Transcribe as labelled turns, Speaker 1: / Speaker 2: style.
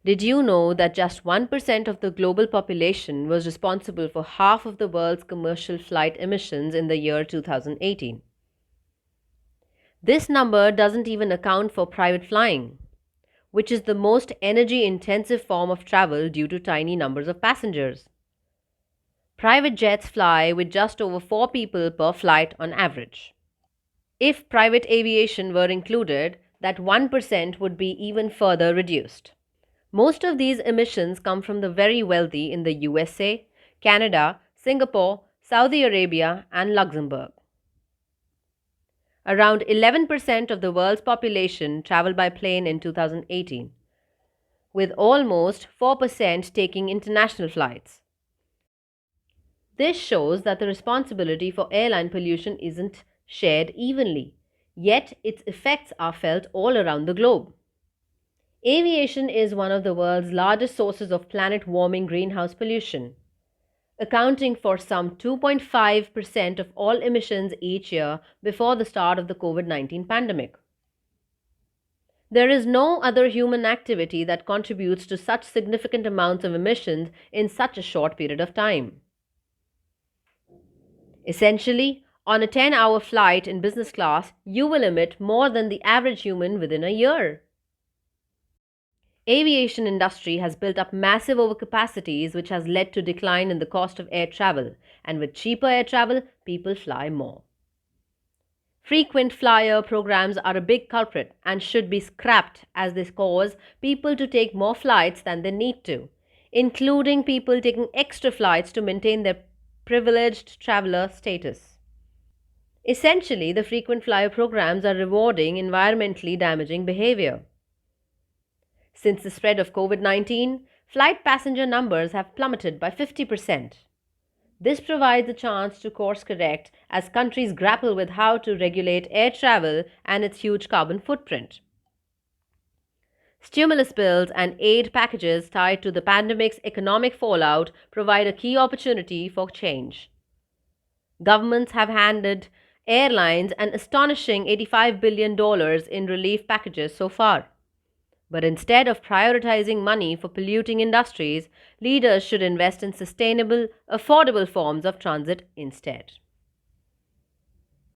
Speaker 1: Did you know that just 1% of the global population was responsible for half of the world's commercial flight emissions in the year 2018? This number doesn't even account for private flying, which is the most energy intensive form of travel due to tiny numbers of passengers. Private jets fly with just over 4 people per flight on average. If private aviation were included, that 1% would be even further reduced. Most of these emissions come from the very wealthy in the USA, Canada, Singapore, Saudi Arabia, and Luxembourg. Around 11% of the world's population traveled by plane in 2018, with almost 4% taking international flights. This shows that the responsibility for airline pollution isn't shared evenly, yet its effects are felt all around the globe. Aviation is one of the world's largest sources of planet warming greenhouse pollution, accounting for some 2.5% of all emissions each year before the start of the COVID-19 pandemic. There is no other human activity that contributes to such significant amounts of emissions in such a short period of time. Essentially, on a 10-hour flight in business class, you will emit more than the average human within a year. Aviation industry has built up massive overcapacities which has led to decline in the cost of air travel, and with cheaper air travel, people fly more. Frequent flyer programs are a big culprit and should be scrapped as they cause people to take more flights than they need to, including people taking extra flights to maintain their privileged traveler status. Essentially, the frequent flyer programs are rewarding environmentally damaging behavior. Since the spread of COVID-19, flight passenger numbers have plummeted by 50%. This provides a chance to course correct as countries grapple with how to regulate air travel and its huge carbon footprint. Stimulus bills and aid packages tied to the pandemic's economic fallout provide a key opportunity for change. Governments have handed airlines an astonishing $85 billion in relief packages so far. But instead of prioritizing money for polluting industries, leaders should invest in sustainable, affordable forms of transit instead.